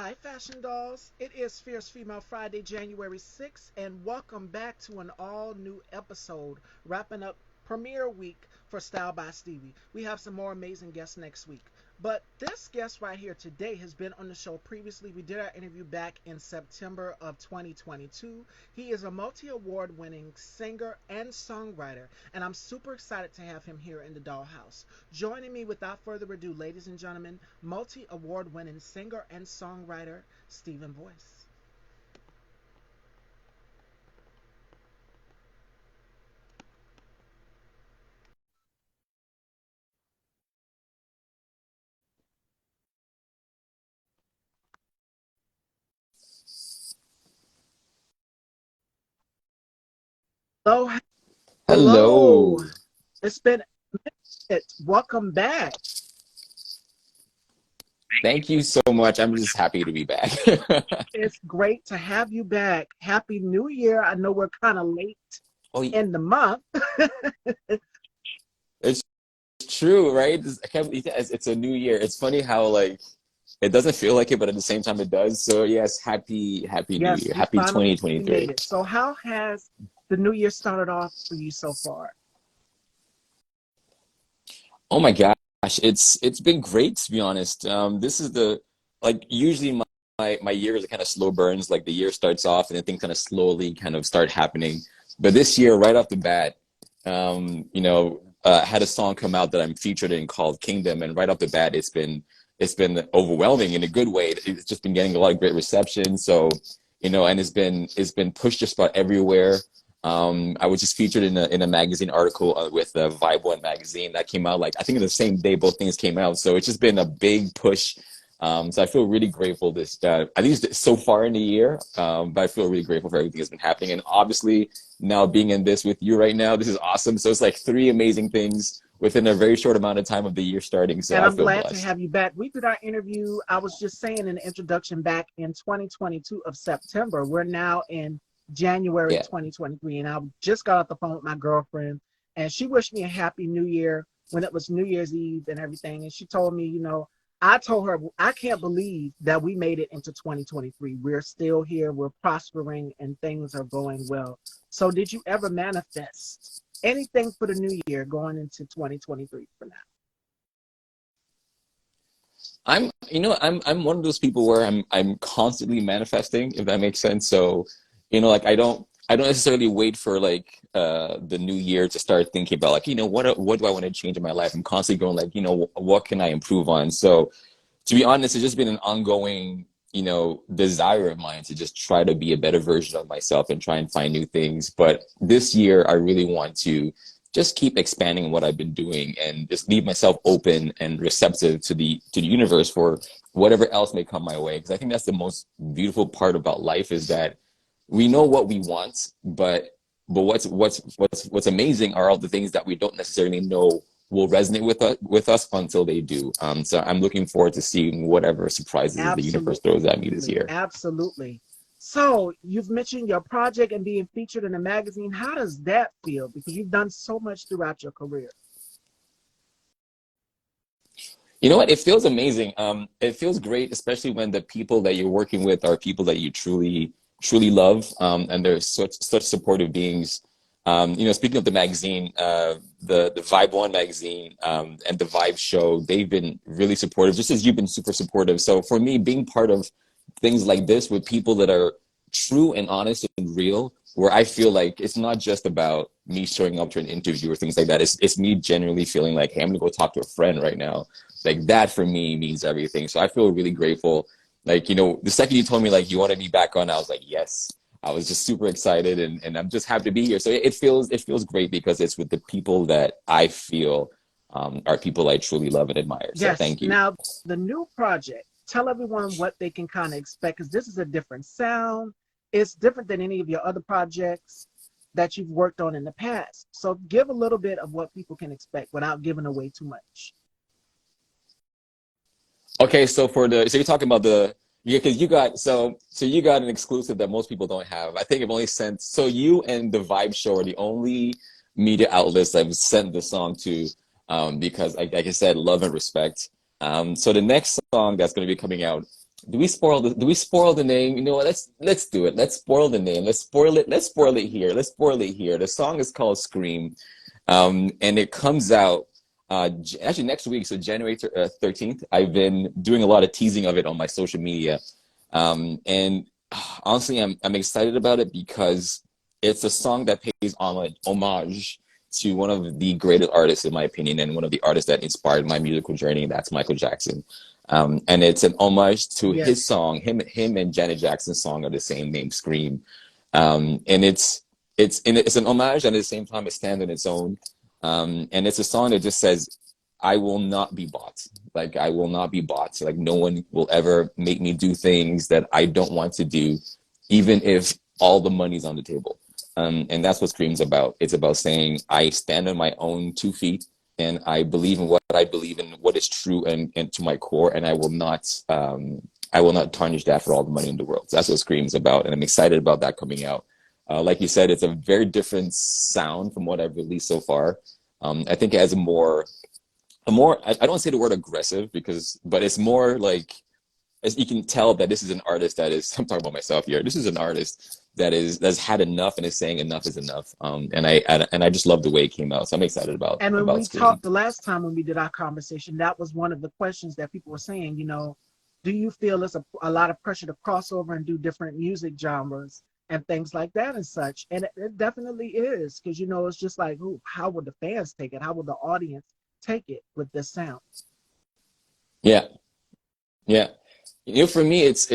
Hi, Fashion Dolls. It is Fierce Female Friday, January 6th, and welcome back to an all new episode, wrapping up premiere week for Style by Stevie. We have some more amazing guests next week. But this guest right here today has been on the show previously. We did our interview back in September of 2022. He is a multi award winning singer and songwriter, and I'm super excited to have him here in the Dollhouse. Joining me without further ado, ladies and gentlemen, multi award winning singer and songwriter Stephen Voice. Hello, hello. Hello. It's been a minute. Welcome back. Thank you so much. I'm just happy to be back. It's great to have you back. Happy New Year. I know we're kind of late Oh, in the month. it's true, right? I can't believe it's a new year. It's funny how like it doesn't feel like it, but at the same time it does. So yes, happy New Yes, Year. we Happy finally made 2023. it. So, how has the new year started off for you so far? Oh my gosh, it's been great to be honest. This is the like usually my years are kind of slow burns. Like the year starts off and then things kind of slowly kind of start happening. But this year, right off the bat, had a song come out that I'm featured in called Kingdom, and right off the bat, it's been overwhelming in a good way. It's just been getting a lot of great reception. So, and it's been pushed just about everywhere. I was just featured in a magazine article with the Vibe One magazine that came out like I think in the same day both things came out. So it's just been a big push. So I feel really grateful this at least so far in the year. But I feel really grateful for everything that's been happening, and obviously now being in this with you right now, this is awesome. So it's like three amazing things within a very short amount of time of the year starting. So And I I'm feel glad to blessed. have you back. We did our interview, I was just saying in the introduction, back in 2022 of September. We're now in January Yeah. 2023. And I just got off the phone with my girlfriend, and she wished me a happy new year when it was New Year's Eve and everything. And she told me, I told her, I can't believe that we made it into 2023. We're still here, we're prospering, and things are going well. So, did you ever manifest anything for the new year going into 2023 for now? I'm one of those people where I'm constantly manifesting, if that makes sense. So, like I don't necessarily wait for like the new year to start thinking about like, what do I want to change in my life? I'm constantly going like, what can I improve on? So, to be honest, it's just been an ongoing, desire of mine to just try to be a better version of myself and try and find new things. But this year, I really want to just keep expanding what I've been doing and just leave myself open and receptive to the universe for whatever else may come my way. Because I think that's the most beautiful part about life is that we know what we want, but what's amazing are all the things that we don't necessarily know will resonate with us until they do. So I'm looking forward to seeing whatever surprises the universe throws at me this Absolutely. year. Absolutely. So you've mentioned your project and being featured in a magazine. How does that feel? Because you've done so much throughout your career. You know what? It feels amazing. It feels great, especially when the people that you're working with are people that you truly love, and they're such supportive beings. Speaking of the magazine, the Vibe One magazine, and the Vibe Show, they've been really supportive, just as you've been super supportive. So for me, being part of things like this with people that are true and honest and real, where I feel like it's not just about me showing up to an interview or things like that. It's me genuinely feeling like, hey, I'm gonna go talk to a friend right now. Like that for me means everything. So I feel really grateful. Like, the second you told me like you want to be back on, I was like, yes. I was just super excited and I'm just happy to be here. So it feels great because it's with the people that I feel are people I truly love and admire. So Yes. thank you. Now, the new project, tell everyone what they can kind of expect because this is a different sound. It's different than any of your other projects that you've worked on in the past. So give a little bit of what people can expect without giving away too much. Okay, so you're talking about the yeah, because you got an exclusive that most people don't have. I think I've only sent so you and the Vibe Show are the only media outlets I've sent the song to, because like I said, love and respect. So the next song that's going to be coming out Do we spoil the name? You know what? Let's do it. Let's spoil the name. Let's spoil it. Let's spoil it Okay. here. Let's spoil it here. The song is called Scream. And it comes out actually next week, so January 13th. I've been doing a lot of teasing of it on my social media. And honestly, I'm excited about it because it's a song that pays homage to one of the greatest artists, in my opinion, and one of the artists that inspired my musical journey, and that's Michael Jackson. And it's an homage to his Yes. song. Him and Janet Jackson's song are the same name, Scream. And it's an homage, and at the same time, it stands on its own. And it's a song that just says, "I will not be bought. Like I will not be bought. Like no one will ever make me do things that I don't want to do, even if all the money's on the table." And that's what Scream's about. It's about saying, I stand on my own 2 feet, and I believe in what I believe in, what is true, and to my core, and I will not tarnish that for all the money in the world. So that's what Scream's about, and I'm excited about that coming out. Like you said, it's a very different sound from what I've released so far. I think it has I don't want to say the word aggressive but it's more like, as you can tell that this is an artist that is, I'm talking about myself here. This is an artist that's had enough and is saying enough is enough. And I just love the way it came out. So I'm excited And when about we Scream. talked the last time when we did our conversation, that was one of the questions that people were saying, do you feel it's a lot of pressure to cross over and do different music genres and things like that and such? And it definitely is, because, it's just like, ooh, how would the fans take it? How would the audience take it with this sound? Yeah, yeah. For me, it's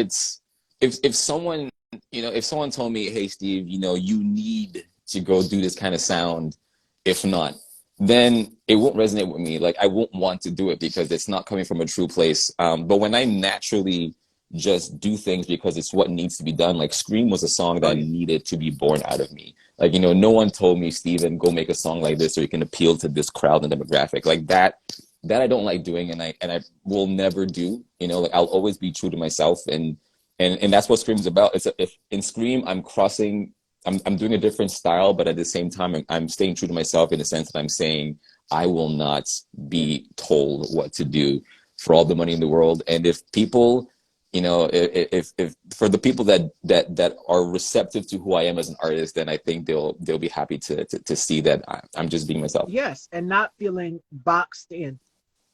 if someone if someone told me, "Hey, Steve, you need to go do this kind of sound," if not, then it won't resonate with me. Like I won't want to do it because it's not coming from a true place. But when I naturally just do things because it's what needs to be done, like Scream was a song Oh, that yeah. needed to be born out of me. Like, no one told me, Steven, go make a song like this so you can appeal to this crowd and demographic. Like that I don't like doing, and I will never do. Like I'll always be true to myself, and that's what Scream's about. If in Scream I'm crossing, I'm doing a different style, but at the same time I'm staying true to myself in the sense that I'm saying I will not be told what to do for all the money in the world. And if people, if for the people that are receptive to who I am as an artist, then I think they'll be happy to see that I'm just being myself. Yes, and not feeling boxed in.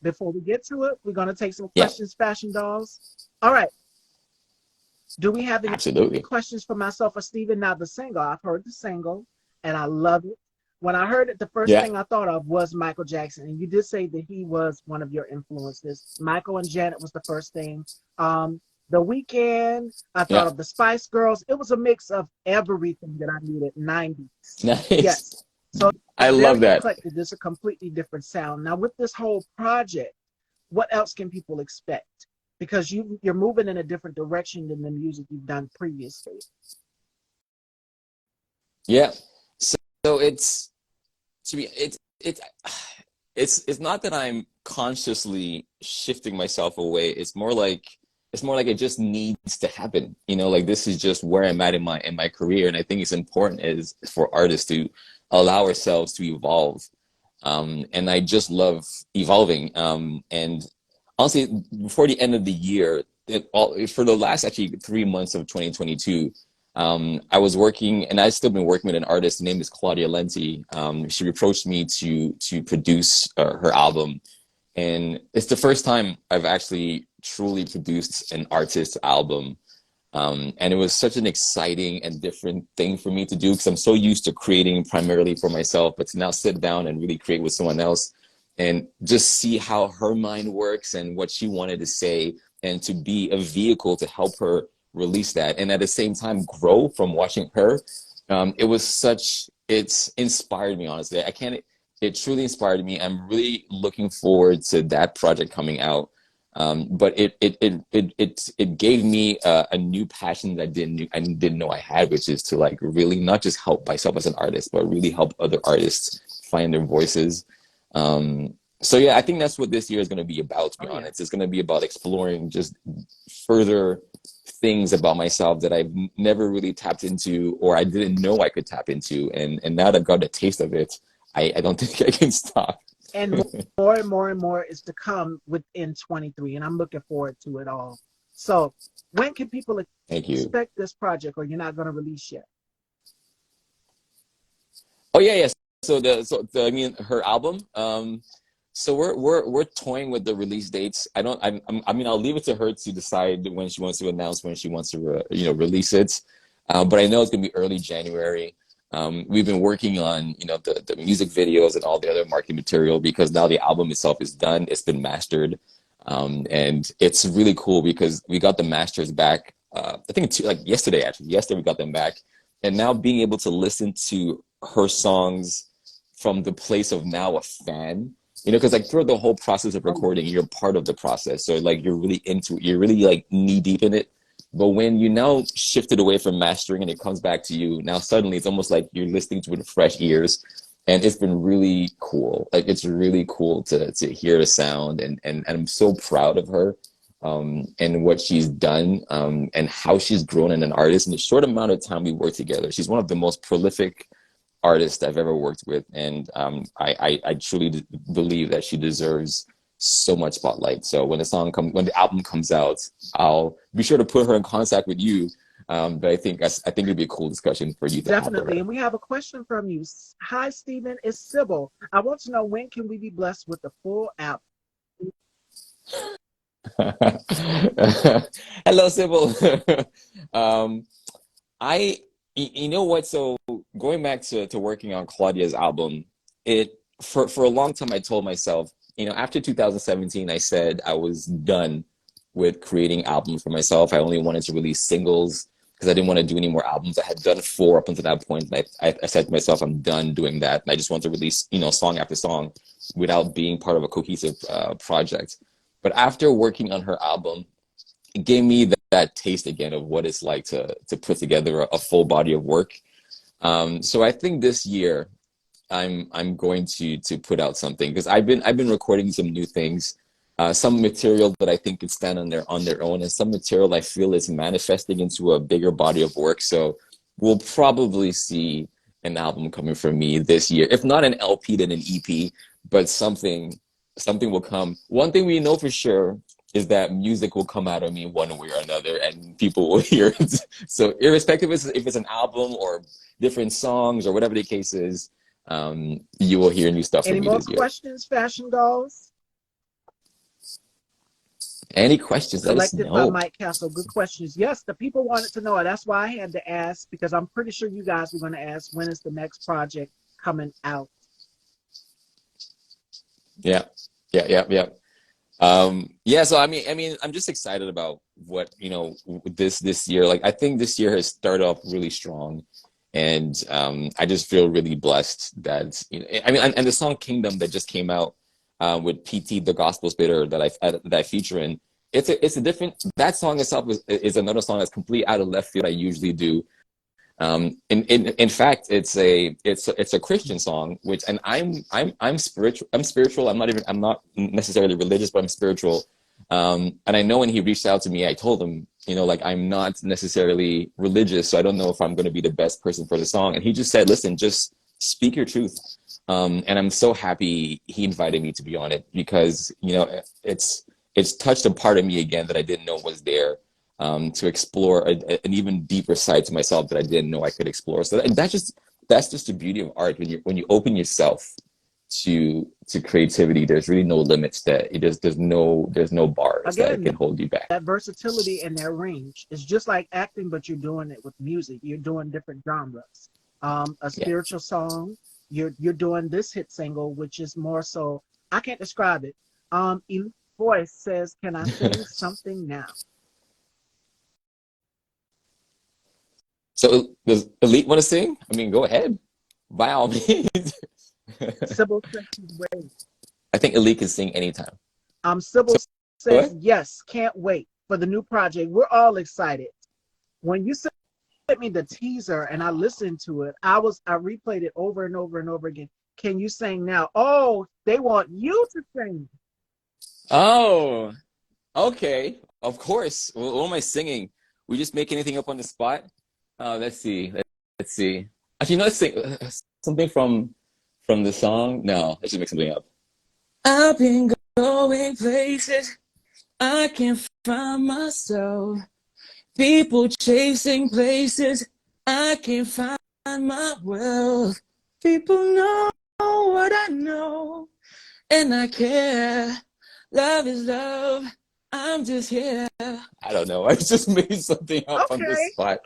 Before we get to it, we're going to take some Yeah, questions, Fashion Dolls. All right. Do we have any absolutely. questions for myself or Steven? Now, the single, I've heard the single and I love it. When I heard it, the first Yeah, thing I thought of was Michael Jackson. And you did say that he was one of your influences. Michael and Janet was the first thing. The Weekend, I thought yeah. of the Spice Girls. It was a mix of everything that I needed, 90s. Nice. Yes. So I it's love very that. eclectic. It's a completely different sound. Now, with this whole project, what else can people expect? Because you're moving in a different direction than the music you've done previously. Yeah. So to be it's not that I'm consciously shifting myself away. It's more like it just needs to happen. Like this is just where I'm at in my career, and I think it's important is for artists to allow ourselves to evolve. And I just love evolving. And honestly, before the end of the year, for the last actually 3 months of 2022, I was working, and I've still been working with an artist. Her name is Claudia Lenti. She approached me to produce her album, and it's the first time I've actually truly produced an artist album. And it was such an exciting and different thing for me to do because I'm so used to creating primarily for myself, but to now sit down and really create with someone else and just see how her mind works and what she wanted to say, and to be a vehicle to help her release that. And at the same time, grow from watching her. It's inspired me, honestly. It truly inspired me. I'm really looking forward to that project coming out. But it gave me a new passion that I didn't know I had, which is to like really not just help myself as an artist, but really help other artists find their voices. So yeah, I think that's what this year is going to be about. To be Oh yeah. honest, it's going to be about exploring just further things about myself that I've never really tapped into, or I didn't know I could tap into, and now that I've got a taste of it, I don't think I can stop. And more and more and more is to come within 23, and I'm looking forward to it all. So, when can people Thank you. expect this project, or you're not going to release yet? Oh yeah, yes. I mean her album. So we're toying with the release dates. I don't. I mean, I'll leave it to her to decide when she wants to announce when she wants to release it. But I know it's gonna be early January. We've been working on the music videos and all the other marketing material because now the album itself is done. It's been mastered, and it's really cool because we got the masters back. I think like yesterday actually. Yesterday we got them back, and now being able to listen to her songs from the place of now a fan, because like throughout the whole process of Oh, recording, you're part of the process. So like you're really into it, you're really like knee deep in it. But when you now shift it away from mastering and it comes back to you, now suddenly it's almost like you're listening to it with fresh ears. And it's been really cool. Like it's really cool to hear the sound and I'm so proud of her and what she's done and how she's grown in an artist in the short amount of time we worked together. She's one of the most prolific artist I've ever worked with, and I truly believe that she deserves so much spotlight. So when the album comes out, I'll be sure to put her in contact with you. But I think it'd be a cool discussion for you to have with definitely. her. And we have a question from you. Hi, Stephen. It's Sybil. I want to know, when can we be blessed with the full album? Hello, Sybil. um, you know what? So going back to working on Claudia's album, it for a long time I told myself, after 2017, I said I was done with creating albums for myself. I only wanted to release singles because I didn't want to do any more albums. I had done four up until that point, and I said to myself, I'm done doing that, and I just want to release, song after song without being part of a cohesive project. But after working on her album, it gave me that taste again of what it's like to put together a full body of work. So I think this year I'm going to put out something because I've been recording some new things, some material that I think could stand on their own, and some material I feel is manifesting into a bigger body of work. So we'll probably see an album coming from me this year, if not an LP, then an EP, but something will come. One thing we know for sure is that music will come out of me one way or another, and people will hear it. So irrespective if it's an album or different songs or whatever the case is, you will hear new stuff Any from me more this year. questions, Fashion Dolls? Any questions, let us Selected by know. Mike Castle. Good questions. Yes, the people wanted to know it. That's why I had to ask, because I'm pretty sure you guys were going to ask, when is the next project coming out? Yeah, yeah, yeah, yeah. Yeah, so I mean, I'm just excited about what, this year. Like, I think this year has started off really strong, and I just feel really blessed that, I mean, and the song Kingdom that just came out with PT, the gospel spitter that I feature in, it's a different. That song itself is another song that's completely out of left field. I usually do. In fact, it's a Christian song, which, and I'm spiritual. I'm spiritual. I'm not necessarily religious, but I'm spiritual. And I know when he reached out to me, I told him, like, I'm not necessarily religious, so I don't know if I'm going to be the best person for the song. And he just said, listen, just speak your truth. And I'm so happy he invited me to be on it because, it's touched a part of me again that I didn't know was there, to explore an even deeper side to myself that I didn't know I could explore. So that's just the beauty of art. When you open yourself to creativity, there's really no limits. There's no bars that Again, can hold you back. that versatility and that range. It's just like acting, but you're doing it with music. You're doing different genres. A Yeah. spiritual song. You're doing this hit single, which is more so. I can't describe it. Elite Voice says, "Can I sing something now?" So does Elite want to sing? I mean, go ahead, by all means. Sybil says she's ready. I think Elite can sing anytime. Sybil So says, what? yes, can't wait for the new project. We're all excited. When you sent me the teaser and I listened to it, I replayed it over and over and over again. Can you sing now? Oh, they want you to sing. Oh, okay. Of course. What am I singing? We just make anything up on the spot? Let's see. Let's see. Actually, no, let's sing something from the song. No, let's just make something up. I've been going places. I can't find myself. People chasing places. I can't find my wealth. People know what I know, and I care. Love is love. I'm just here. I don't know. I just made something up on the Okay. spot.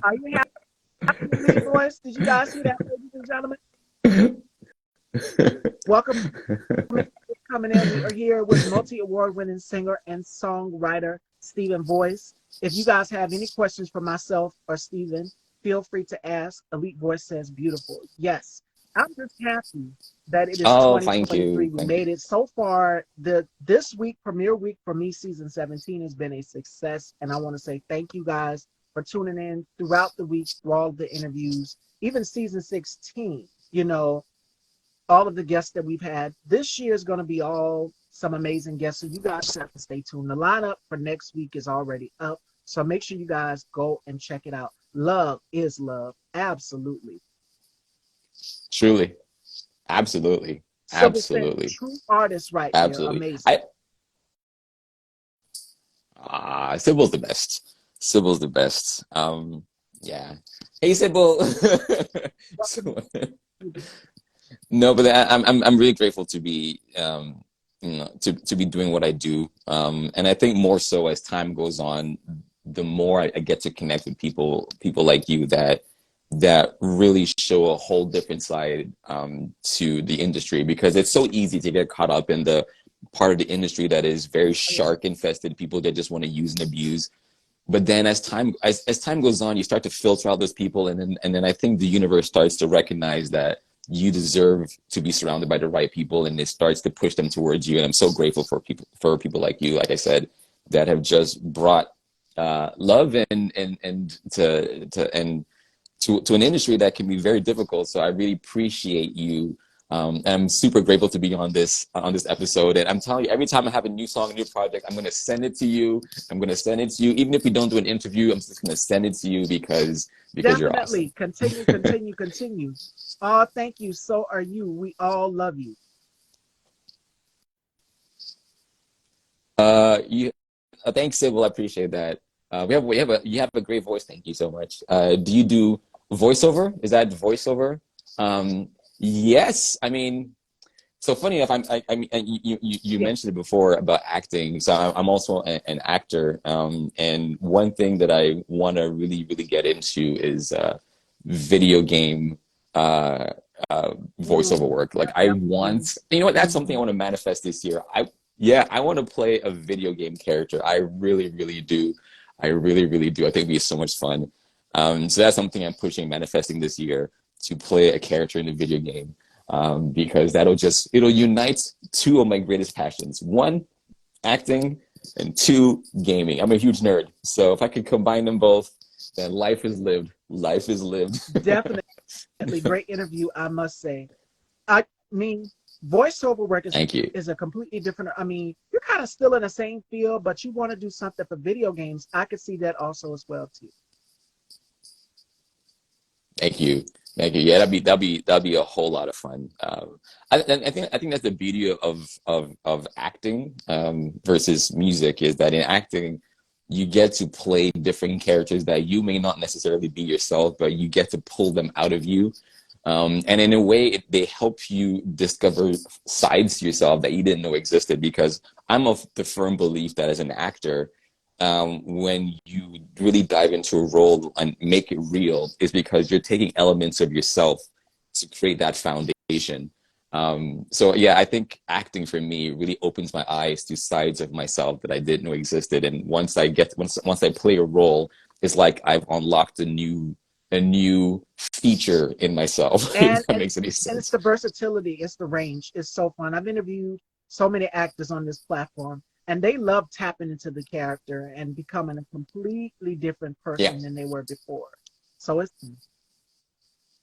Are you happy with the lead voice? Did you guys see that, ladies and gentlemen? Welcome coming in. We are here with multi-award winning singer and songwriter Stephen Voice. If you guys have any questions for myself or Stephen, feel free to ask. Elite Voice says beautiful. Yes, I'm just happy that it is Oh, thank 2023. you. We Thank you. made it so far. This week, premiere week for me, season 17 has been a success, and I want to say thank you guys for tuning in throughout the week through all the interviews, even season 16. All of the guests that we've had. This year is going to be all some amazing guests. So you guys have to stay tuned. The lineup for next week is already up. So make sure you guys go and check it out. Love is love. Absolutely. Truly. Absolutely. Sybil said, Absolutely. true artist right there. Absolutely. Amazing. Sybil's the best. Sybil's the best. Yeah. Hey, Sybil. Welcome. So, no, but I'm really grateful to be to be doing what I do. And I think more so as time goes on, the more I get to connect with people like you that really show a whole different side to the industry, because it's so easy to get caught up in the part of the industry that is very shark infested, people that just want to use and abuse. But then as time goes on, you start to filter out those people, and then I think the universe starts to recognize that you deserve to be surrounded by the right people, and it starts to push them towards you. And I'm so grateful for people like you, like I said, that have just brought love to an industry that can be very difficult. So I really appreciate you. And I'm super grateful to be on this episode. And I'm telling you, every time I have a new song, a new project, I'm gonna send it to you. I'm gonna send it to you. Even if we don't do an interview, I'm just gonna send it to you because you're awesome. Definitely. Continue, continue, continue. Oh, thank you. So are you. We all love you. You thanks, Sybil. I appreciate that. You have a great voice. Thank you so much. Do you do voiceover? Is that voiceover? Yes. I mean, so funny enough, I mean, you Yeah. mentioned it before about acting. So I'm also an actor. And one thing that I want to really get into is video game uh, voiceover Ooh, work. Like I definitely. want, you know what? That's something I Mhm. want to manifest this year. Yeah, I want to play a video game character. I really do. I really do. I think it'd be so much fun. So that's something I'm pushing, manifesting this year, to play a character in a video game, because it'll unite two of my greatest passions. One, acting, and two, gaming. I'm a huge nerd. So if I could combine them both, then life is lived. Life is lived. Definitely great interview, I must say. I mean, voiceover work Thank you. is a completely different. I mean, you're kind of still in the same field, but you want to do something for video games. I could see that also as well too. Thank you. Thank you. Yeah, that'd be a whole lot of fun. I think that's the beauty of acting, versus music, is that in acting you get to play different characters that you may not necessarily be yourself, but you get to pull them out of you. And in a way, they help you discover sides to yourself that you didn't know existed. Because I'm of the firm belief that as an actor, when you really dive into a role and make it real, is because you're taking elements of yourself to create that foundation. So yeah, I think acting for me really opens my eyes to sides of myself that I didn't know existed. And once I play a role, it's like I've unlocked a new feature in myself, And if that and makes any and it's sense. the versatility, it's the range. It's so fun. I've interviewed so many actors on this platform, and they love tapping into the character and becoming a completely different Yeah, person than they were before. So it's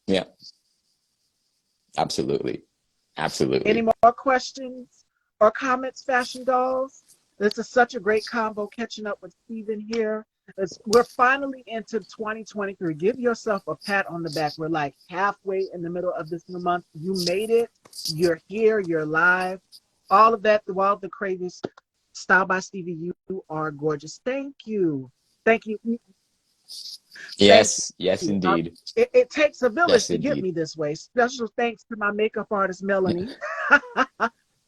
yeah, absolutely, any absolutely. more questions or comments, Fashion Dolls? This is such a great combo catching up with Steven here. We're finally into 2023. Give yourself a pat on the back. We're like halfway in the middle of this new month. You made it. You're here. You're live. All of that throughout the crazies. Style by Stevie, you are gorgeous. Thank you. Thank you. Thank Yes, yes, you. indeed. It takes a village Yes, to get indeed. me this way. Special thanks to my makeup artist, Melanie.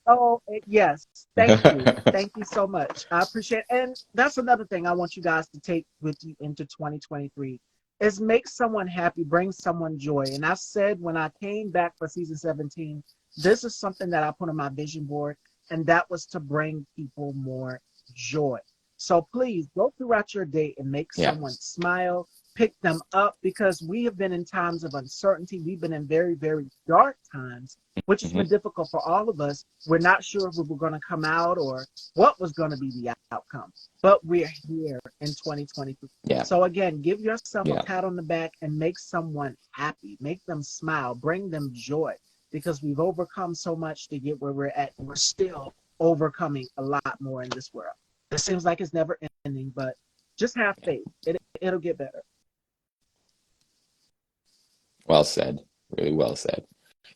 Oh, yes. Thank you. Thank you so much. I appreciate it. And that's another thing I want you guys to take with you into 2023 is make someone happy, bring someone joy. And I said when I came back for season 17, this is something that I put on my vision board, and that was to bring people more joy. So please go throughout your day and make Yeah. someone smile, pick them up, because we have been in times of uncertainty. We've been in very, very dark times, which has been Hmm. difficult for all of us. We're not sure if we were going to come out or what was going to be the outcome, but we're here in 2023. Yeah. So, again, give yourself a Yeah. pat on the back and make someone happy, make them smile, bring them joy, because we've overcome so much to get where we're at. And we're still overcoming a lot more in this world. It seems like it's never ending, but just have Yeah. faith. It'll get better. Well said. Really well said.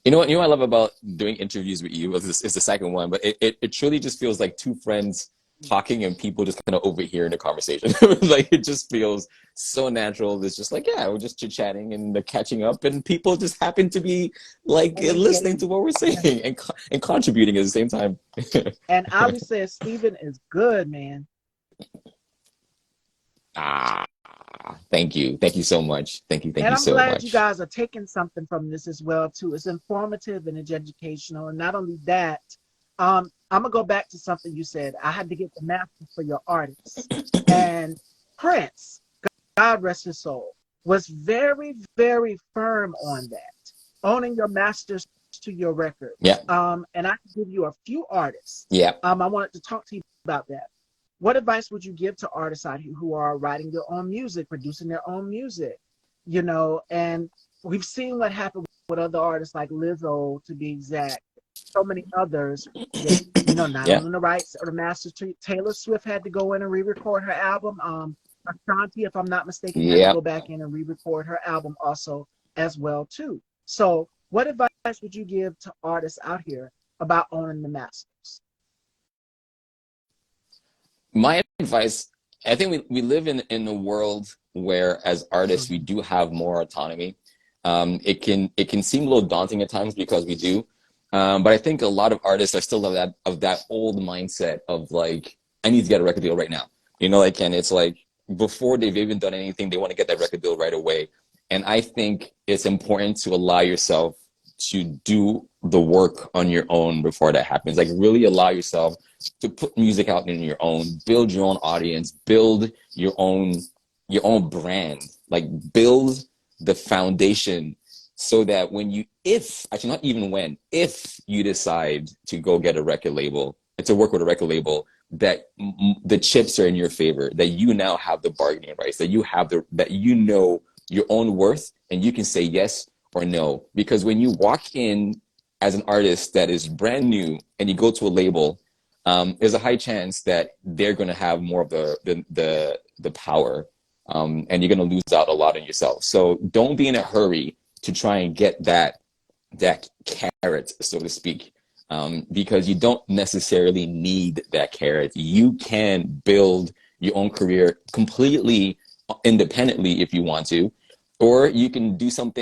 You know what I love about doing interviews with you is the second one, but it truly just feels like two friends talking and people just kind of overhearing the conversation. Like it just feels so natural. It's just like, yeah, we're just chit-chatting and catching up, and people just happen to be like And listening to engaging. what we're Yes. saying and contributing at the same time. And Ali says, Stephen is good, man. Ah, thank you. Thank you so much. Thank you. Thank And you I'm so glad you much. guys are taking something from this as well too. It's informative and it's educational. And not only that, I'm gonna go back to something you said. I had to get the master for your artists. And Prince, God rest his soul, was very, very firm on that, owning your masters to your Yeah. records. And I can give you a few artists. Yeah. I wanted to talk to you about that. What advice would you give to artists out here who are writing their own music, producing their own music? And we've seen what happened with other artists like Lizzo, to be exact, so many others with, not Yeah. owning the rights or the masters. Taylor Swift had to go in and re-record her album. Ashanti, if I'm not mistaken, had to Yeah. go back in and re-record her album also as well too. So, what advice would you give to artists out here about owning the masters? My advice, I think we live in a world where as artists we Mhm. do have more autonomy. It can seem a little daunting at times because we do. But I think a lot of artists are still of that old mindset of like, I need to get a record deal right now. And it's like before they've even done anything, they want to get that record deal right away. And I think it's important to allow yourself to do the work on your own before that happens. Like really allow yourself to put music out in your own, build your own audience, build your own brand, like build the foundation so that when you, if actually not even when, if you decide to go get a record label, to work with a record label, that the chips are in your favor, that you now have the bargaining rights, that you know your own worth and you can say yes or no. Because when you walk in as an artist that is brand new and you go to a label, there's a high chance that they're going to have more of the power, and you're going to lose out a lot on yourself. So don't be in a hurry to try and get that carrot, so to speak, because you don't necessarily need that carrot. You can build your own career completely independently if you want to, or you can do some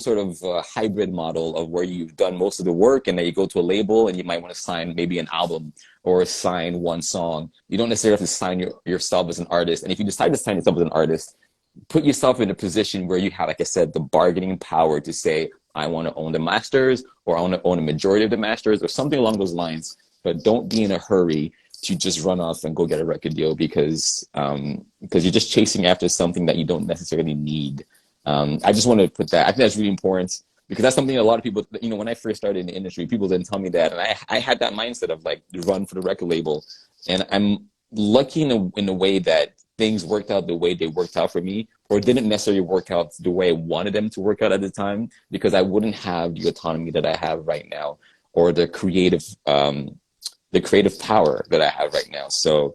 sort of hybrid model of where you've done most of the work and then you go to a label and you might want to sign maybe an album or sign one song. You don't necessarily have to sign yourself as an artist. And if you decide to sign yourself as an artist, put yourself in a position where you have, like I said, the bargaining power to say, I want to own the masters, or I want to own a majority of the masters, or something along those lines. But don't be in a hurry to just run off and go get a record deal because you're just chasing after something that you don't necessarily need. I just want to put that. I think that's really important because that's something a lot of people, when I first started in the industry, people didn't tell me that, and I had that mindset of like run for the record label, and I'm lucky in a way that things worked out the way they worked out for me, or didn't necessarily work out the way I wanted them to work out at the time, because I wouldn't have the autonomy that I have right now, or the creative power that I have right now. So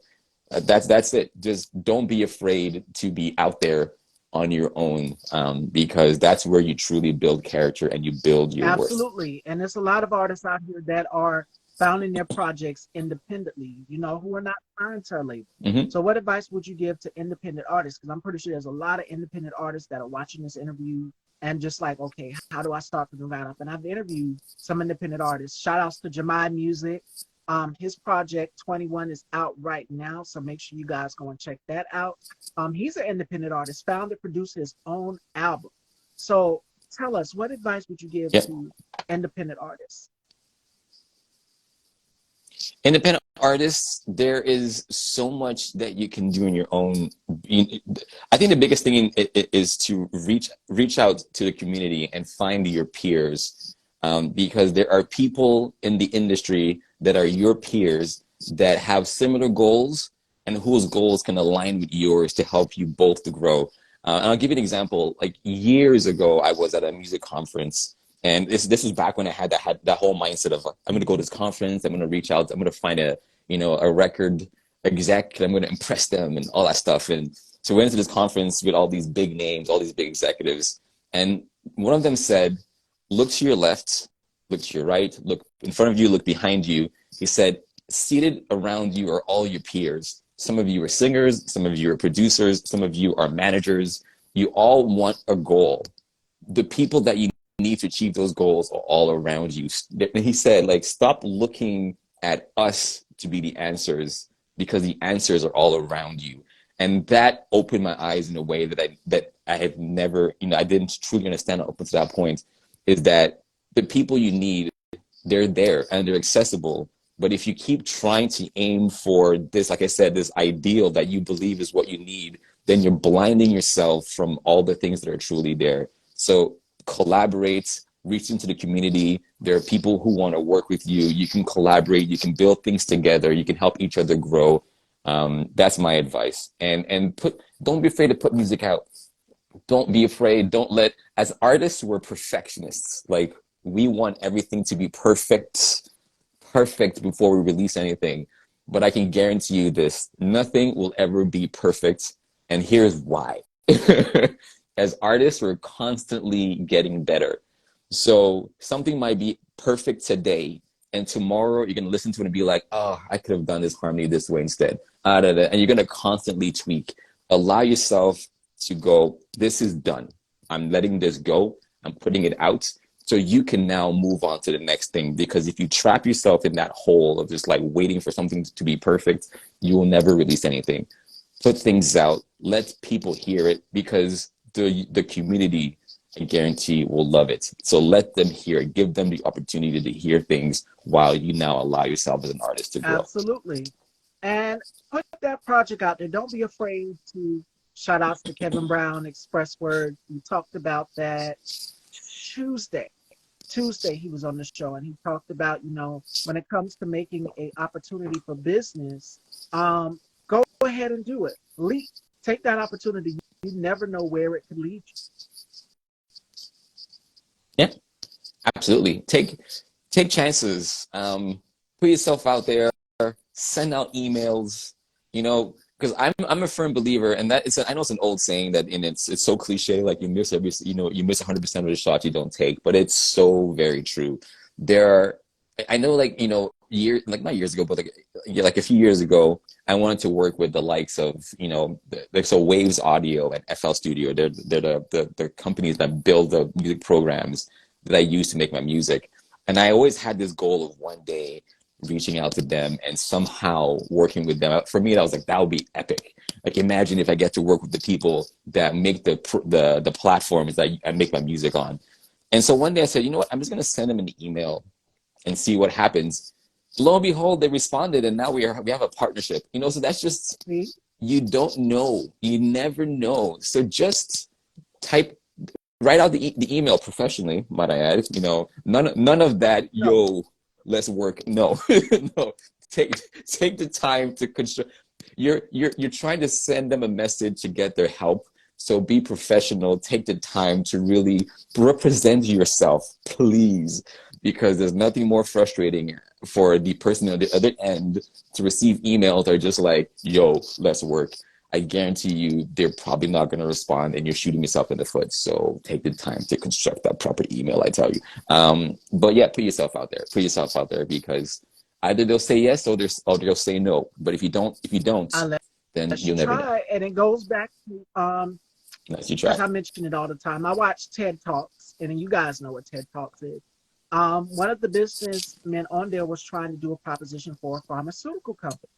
that's it. Just don't be afraid to be out there on your own, because that's where you truly build character and you build your worth. Absolutely. And there's a lot of artists out here that are founding their projects independently, who are not signed to a label. Hmm. So what advice would you give to independent artists? Because I'm pretty sure there's a lot of independent artists that are watching this interview and just like, okay, how do I start from the ground up? And I've interviewed some independent artists. Shout outs to Jamai Music. His project 21 is out right now, so make sure you guys go and check that out. He's an independent artist, founded, produced his own album. So tell us, what advice would you give Yep. to independent artists? Independent artists, there is so much that you can do in your own. I think the biggest thing is to reach out to the community and find your peers, because there are people in the industry that are your peers that have similar goals and whose goals can align with yours to help you both to grow. And I'll give you an example. Like years ago, I was at a music conference, and this was back when I had that whole mindset of like, I'm going to go to this conference, I'm going to reach out, I'm going to find a record exec, and I'm going to impress them and all that stuff. And so we went to this conference with all these big names, all these big executives, and one of them said, "Look to your left, look to your right, look in front of you, look behind you." He said, "Seated around you are all your peers. Some of you are singers, some of you are producers, some of you are managers. You all want a goal. The people that you need to achieve those goals are all around you." And he said, like, stop looking at us to be the answers, because the answers are all around you. And that opened my eyes in a way that I had never, I didn't truly understand up until that point, is that the people you need, they're there and they're accessible. But if you keep trying to aim for this, like I said, this ideal that you believe is what you need, then you're blinding yourself from all the things that are truly there. So collaborate, reach into the community. There are people who want to work with you. You can collaborate, you can build things together, you can help each other grow. That's my advice. And don't be afraid to put music out. Don't be afraid. As artists, we're perfectionists. Like, we want everything to be perfect before we release anything. But I can guarantee you this, nothing will ever be perfect. And here's why. As artists, we're constantly getting better. So something might be perfect today, and tomorrow you're going to listen to it and be like, oh, I could have done this harmony this way instead. And you're going to constantly tweak. Allow yourself to go, this is done. I'm letting this go. I'm putting it out. So you can now move on to the next thing. Because if you trap yourself in that hole of just like waiting for something to be perfect, you will never release anything. Put things out. Let people hear it, because the community, I guarantee, will love it. So let them hear it. Give them the opportunity to hear things while you now allow yourself as an artist to grow. Absolutely. And put that project out there. Don't be afraid to shout outs to Kevin Brown, Express Word. We talked about that Tuesday. Tuesday he was on the show, and he talked about, when it comes to making a opportunity for business, go ahead and do it. Take that opportunity. You never know where it could lead you. Yeah, absolutely. Take chances. Put yourself out there. Send out emails. Because I'm a firm believer, and I know it's an old saying that, and it's so cliche, like you miss 100% of the shots you don't take, but it's so very true. I know, like, not years ago, but like a few years ago, I wanted to work with the likes of, so Waves Audio and FL Studio. They're the companies that build the music programs that I use to make my music. And I always had this goal of one day reaching out to them and somehow working with them. For me, that would be epic. Like, imagine if I get to work with the people that make the platforms that I make my music on. And so one day I said, you know what, I'm just going to send them an email and see what happens. Lo and behold, they responded, and now we have a partnership. So that's just, you don't know. You never know. So just write out the email professionally, might I add. None of that, yo, let's work. No, no. Take the time to construct. You're trying to send them a message to get their help. So be professional. Take the time to really represent yourself, please, because there's nothing more frustrating for the person on the other end to receive emails that are just like, yo, let's work. I guarantee you they're probably not going to respond, and you're shooting yourself in the foot. So take the time to construct that proper email, I tell you. But yeah, put yourself out there. Put yourself out there, because Either they'll say yes or they'll say no. But if you don't, then Unless you you'll never know. try. And it goes back to Unless you because try. I mention it all the time. I watch TED Talks, and you guys know what TED Talks is. One of the businessmen on there was trying to do a proposition for a pharmaceutical company.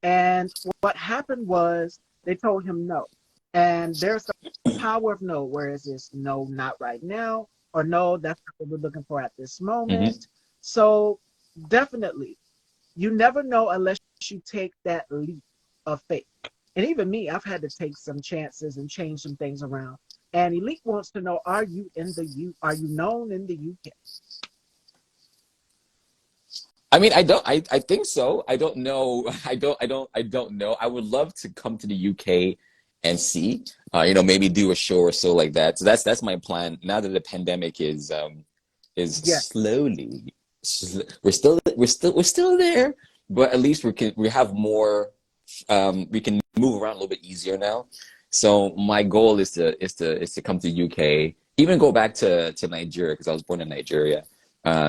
And what happened was they told him no. And there's the power of no, whereas it's no, not right now, or no, that's not what we're looking for at this Hmm. moment. So definitely, you never know unless you take that leap of faith. And even me, I've had to take some chances and change some things around. And Elite wants to know: Are you in the U? Are you known in the UK? I mean, I think so. I don't know. I don't know. I would love to come to the UK and see, maybe do a show or so like that. So that's my plan. Now that the pandemic is Yes. slowly, we're still there, but at least we have more, we can move around a little bit easier now. So my goal is to come to UK, even go back to Nigeria because I was born in Nigeria.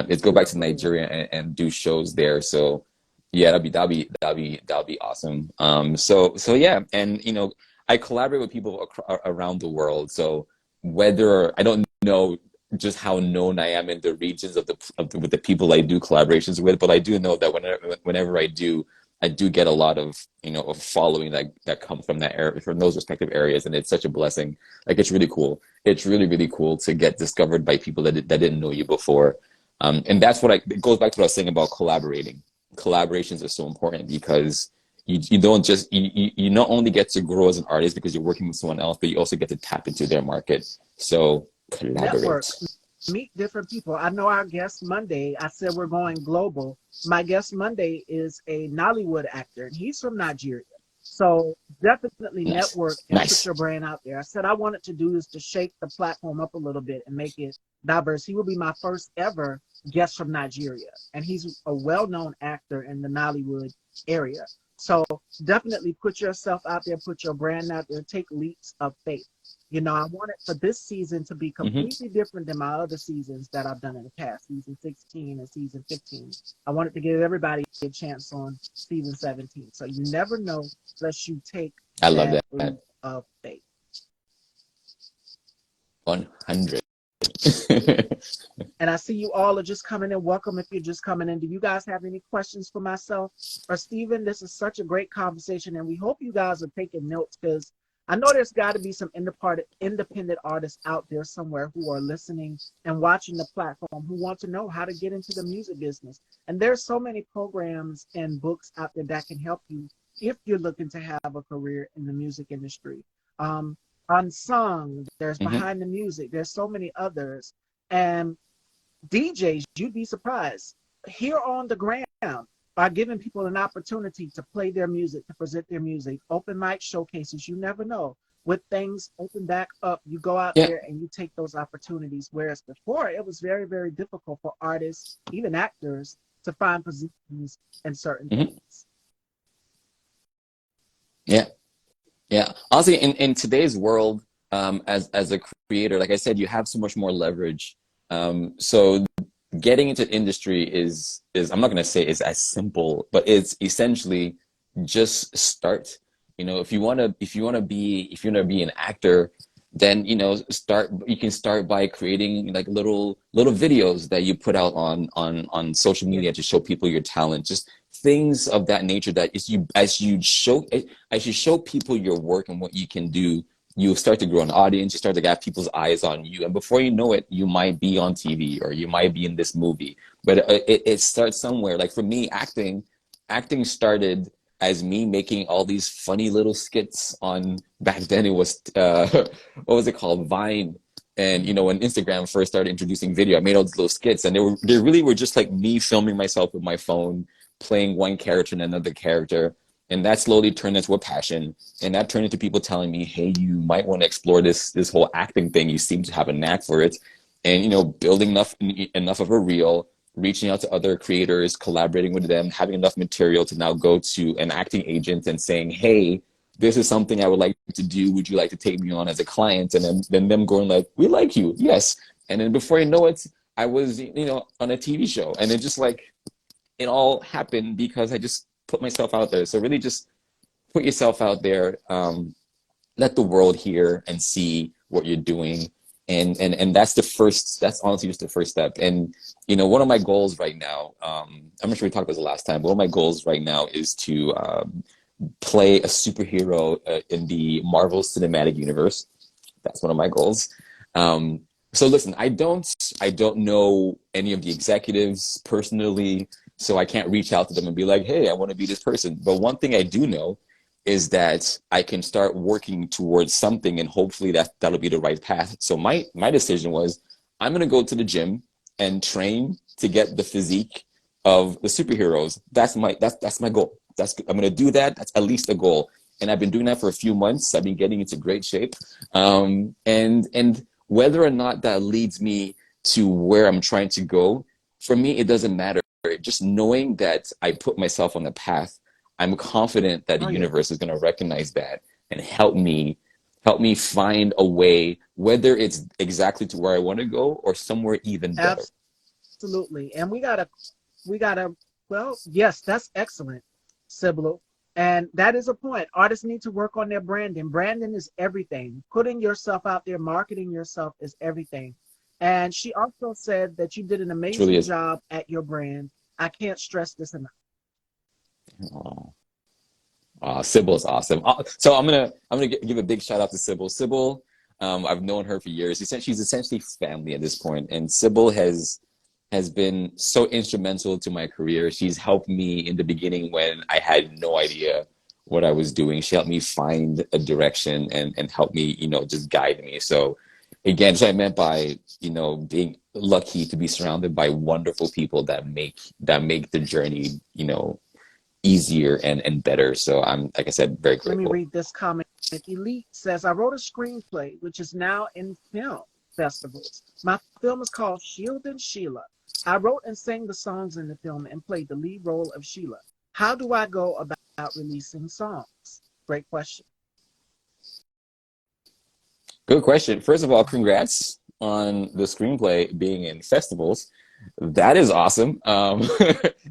Is go back to Beautiful. Nigeria and do shows there. So yeah, that'd be awesome. So yeah, and I collaborate with people around the world. So whether I don't know just how known I am in the regions with the people I do collaborations with, but I do know that whenever I do get a lot of following that come from that area, from those respective areas, and it's such a blessing. Like it's really cool. It's really really cool to get discovered by people that didn't know you before. And that's it goes back to what I was saying about collaborating. Collaborations are so important because you don't just you not only get to grow as an artist because you're working with someone else, but you also get to tap into their market. So Network, collaborate. meet different people. I know our guest Monday, I said we're going global. My guest Monday is a Nollywood actor, and he's from Nigeria. So definitely Nice, network and put nice. your brand out there. I said I wanted to do this to shake the platform up a little bit and make it diverse. He will be my first ever guest from Nigeria, and he's a well-known actor in the Nollywood area. So definitely put yourself out there, put your brand out there, take leaps of faith. I want it for this season to be Hmm. completely different than my other seasons that I've done in the past, season 16 and season 15. I wanted to give everybody a chance on season 17. So you never know unless you take I love that that. leap of faith. 100. And I see you all are just coming in. Welcome if you're just coming in. Do you guys have any questions for myself or Stephen? This is such a great conversation, and we hope you guys are taking notes because I know there's got to be some independent artists out there somewhere who are listening and watching the platform who want to know how to get into the music business. And there's so many programs and books out there that can help you if you're looking to have a career in the music industry. Um, Unsung, there's Hmm. Behind the Music, there's so many others. And DJs, you'd be surprised, here on the ground are giving people an opportunity to play their music, to present their music, open mic showcases. You never know. With things open back up, you go out Yeah. there and you take those opportunities. Whereas before, it was very, very difficult for artists, even actors, to find positions in certain Hmm. things. Yeah. Yeah. Honestly, in today's world, as a creator, like I said, you have so much more leverage. So getting into industry is I'm not gonna say is as simple, but it's essentially just start. If you wanna be an actor, then you can start by creating like little videos that you put out on social Yeah. media to show people your talent. Just things of that nature that is you as you show people your work and what you can do, you start to grow an audience, you start to get people's eyes on you, and before you know it, you might be on TV or you might be in this movie. But it starts somewhere. Like for me, acting started as me making all these funny little skits on, back then it was what was it called, Vine. And when Instagram first started introducing video, I made all these little skits, and they really were just like me filming myself with my phone, playing one character and another character. And that slowly turned into a passion, and that turned into people telling me, hey, you might want to explore this whole acting thing. You seem to have a knack for it. And building enough of a reel, reaching out to other creators, collaborating with them, having enough material to now go to an acting agent and saying, hey, this is something I would like to do. Would you like to take me on as a client? And then them going like, we like you, yes. And then before you know it, I was on a TV show. And it just like it all happened because I just put myself out there. So really just put yourself out there. Let the world hear and see what you're doing. And that's the first, that's honestly just the first step. And, one of my goals right now, I'm not sure we talked about this last time, but one of my goals right now is to play a superhero in the Marvel Cinematic Universe. That's one of my goals. Um, so listen, I don't know any of the executives personally, so I can't reach out to them and be like, hey, I want to be this person. But one thing I do know is that I can start working towards something, and hopefully that'll be the right path. So my decision was I'm gonna go to the gym and train to get the physique of the superheroes. That's my goal. I'm gonna do that. That's at least a goal. And I've been doing that for a few months. I've been getting into great shape. And whether or not that leads me to where I'm trying to go, for me, it doesn't matter. Just knowing that I put myself on the path, I'm confident that the Oh yeah, universe is going to recognize that and help me find a way, whether it's exactly to where I want to go or somewhere even better. absolutely. And we gotta. Well, yes, that's excellent, Sybil. And that is a point. Artists need to work on their branding. Branding is everything. Putting yourself out there, marketing yourself is everything. And she also said that you did an It really amazing is. job at your brand. I can't stress this enough. Oh, Sybil is awesome. So I'm gonna give a big shout out to Sybil. Sybil, I've known her for years. She's essentially family at this point, and Sybil has been so instrumental to my career. She's helped me in the beginning when I had no idea what I was doing. She helped me find a direction and help me, just guide me. So again, so I meant by, being lucky to be surrounded by wonderful people that make the journey, easier and better. So I'm, like I said, very Let me grateful. read this comment. Elite says, I wrote a screenplay, which is now in film festivals. My film is called Shield and Sheila. I wrote and sang the songs in the film and played the lead role of Sheila. How do I go about releasing songs? Great question. Good question. First of all, congrats on the screenplay being in festivals. That is awesome.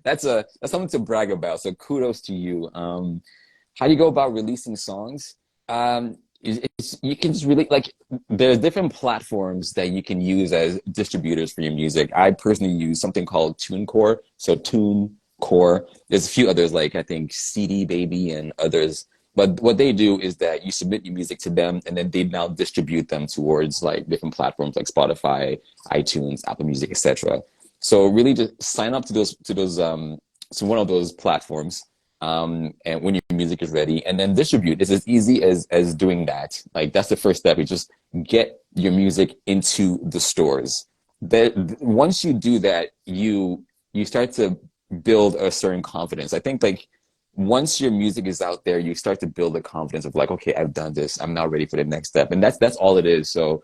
That's something to brag about. So kudos to you. How do you go about releasing songs? You can just really like there's different platforms that you can use as distributors for your music. I personally use something called TuneCore. So TuneCore. There's a few others like I think CD Baby and others. But what they do is that you submit your music to them, and then they now distribute them towards like different platforms like Spotify, iTunes, Apple Music, etc. So really, just sign up to one of those platforms, and when your music is ready, and then distribute. It's as easy as doing that. Like that's the first step. You just get your music into the stores. That once you do that, you start to build a certain confidence. I think like once your music is out there, you start to build the confidence of like, okay, I've done this. I'm now ready for the next step, and that's all it is. So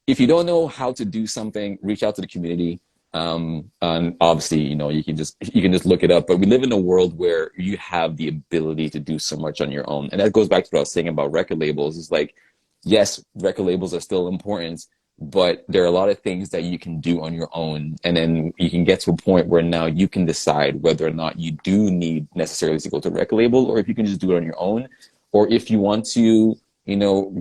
if you don't know how to do something, reach out to the community. And obviously, you can just look it up. But we live in a world where you have the ability to do so much on your own, and that goes back to what I was saying about record labels. It's like, yes, record labels are still important, but there are a lot of things that you can do on your own, and then you can get to a point where now you can decide whether or not you do need necessarily to go to a record label, or if you can just do it on your own, or if you want to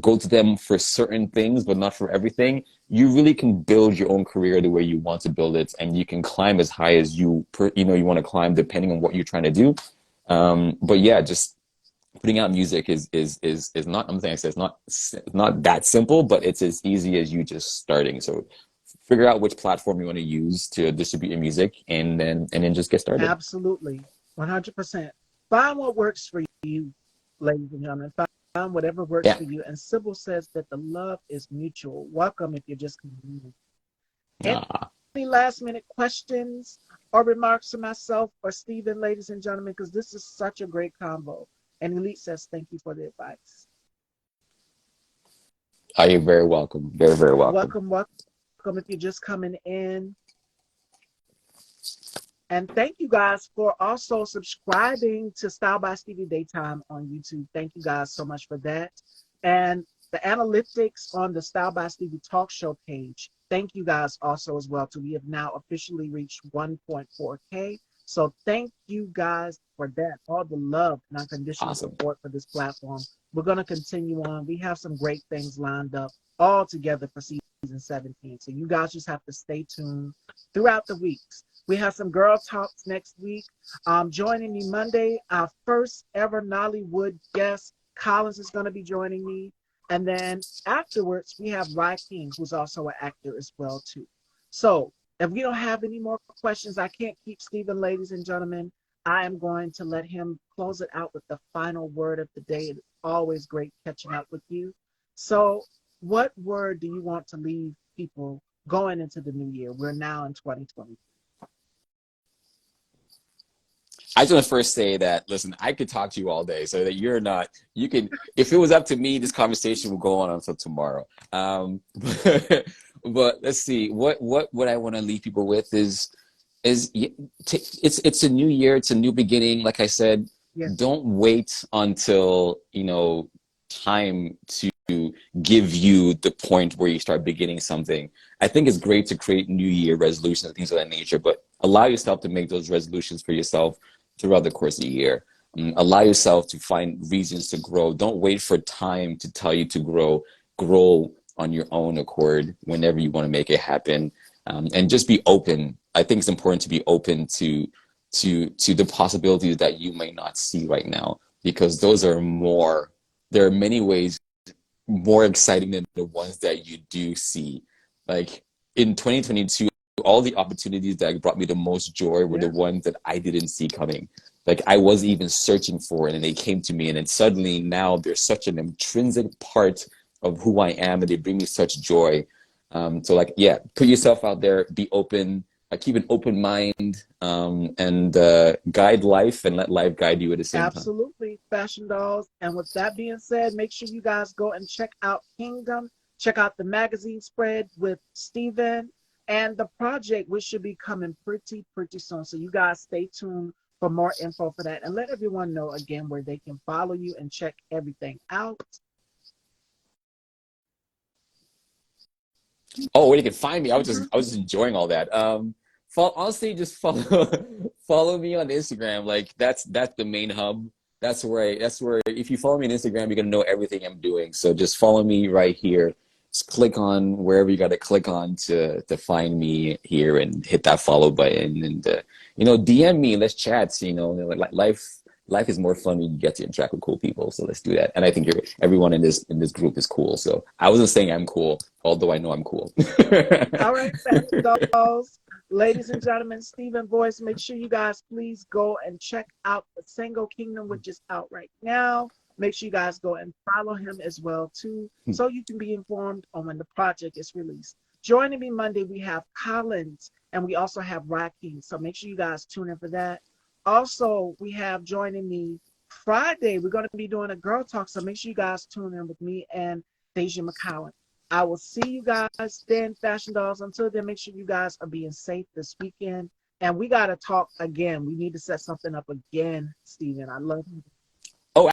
go to them for certain things, but not for everything. You really can build your own career the way you want to build it, and you can climb as high as you want to climb, depending on what you're trying to do. But yeah, just putting out music is not. I'm saying it's not that simple, but it's as easy as you just starting. So figure out which platform you want to use to distribute your music, and then just get started. Absolutely. 100%. Find what works for you, ladies and gentlemen. Find whatever works Yeah. for you. And Sybil says that the love is mutual. Welcome if you're just coming in. Uh, Any last minute questions or remarks to myself or Stephen, ladies and gentlemen, because this is such a great combo. And Elite says, thank you for the advice. are you very welcome? Very, very welcome. Welcome, welcome if you're just coming in. And thank you guys for also subscribing to Style by Stevie Daytime on YouTube. Thank you guys so much for that. And the analytics on the Style by Stevie talk show page. Thank you guys also as well too. We have now officially reached 1.4K. So thank you guys for that. All the love and unconditional Awesome. support for this platform. We're going to continue on. We have some great things lined up all together for season 17. So you guys just have to stay tuned throughout the weeks. We have some girl talks next week. Joining me Monday, our first ever Nollywood guest, Collins, is going to be joining me. And then afterwards, we have Rye King, who's also an actor as well, too. So if we don't have any more questions, I can't keep Stephen, ladies and gentlemen. I am going to let him close it out with the final word of the day. It's always great catching up with you. So, what word do you want to leave people going into the new year? We're now in 2020. I just want to first say that, listen, I could talk to you all day, so that you're not, you can, if it was up to me, this conversation will go on until tomorrow. But let's see, what I want to leave people with is it's a new year, it's a new beginning. Like I said, Yes, don't wait until, time to give you the point where you start beginning something. I think it's great to create New Year resolutions and things of that nature, but allow yourself to make those resolutions for yourself throughout the course of the year. Allow yourself to find reasons to grow. Don't wait for time to tell you to grow. Grow on your own accord whenever you want to make it happen, and just be open. I think it's important to be open to the possibilities that you may not see right now, because those are more. There are many ways more exciting than the ones that you do see. Like in 2022, all the opportunities that brought me the most joy were the yeah, ones that I didn't see coming. Like I wasn't even searching for it, and they came to me, and then suddenly now they're such an intrinsic part of who I am, and they bring me such joy. So like, yeah, put yourself out there, be open, keep an open mind, and guide life, and let life guide you at the same time. absolutely, Fashion Dolls. And with that being said, make sure you guys go and check out Kingdom. Check out the magazine spread with Steven and the project, which should be coming pretty soon. So you guys stay tuned for more info for that. And let everyone know again where they can follow you and check everything out. Oh, where you can find me? Mhm. I was just enjoying all that. Honestly, just follow follow me on Instagram. Like that's the main hub. That's where if you follow me on Instagram, you're gonna know everything I'm doing. So just follow me right here. Just click on wherever you got to click on to find me here, and hit that follow button, and DM me. Let's chat. Like life is more fun when you get to interact with cool people. So let's do that. And I think everyone in this group is cool. So I wasn't saying I'm cool, although I know I'm cool. All right, Fashion Dolls. Ladies and gentlemen, Stephen Voice, make sure you guys please go and check out the Single Kingdom, which is out right now. Make sure you guys go and follow him as well, too, so you can be informed on when the project is released. Joining me Monday, we have Collins, and we also have Rocky. So make sure you guys tune in for that. Also, we have joining me Friday, we're going to be doing a girl talk. So make sure you guys tune in with me and Deja McCowan. I will see you guys then, Fashion Dolls. Until then, make sure you guys are being safe this weekend. And we got to talk again. We need to set something up again, Steven. I love you. Oh,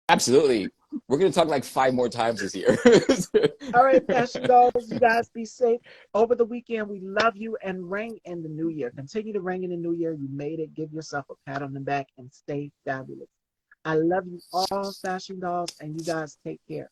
absolutely. We're gonna talk like 5 more times this year. All right, Fashion Dolls, you guys be safe over the weekend. We love you and ring in the new year. Continue to ring in the new year. You made it. Give yourself a pat on the back and stay fabulous. I love you all, Fashion Dolls, and you guys take care.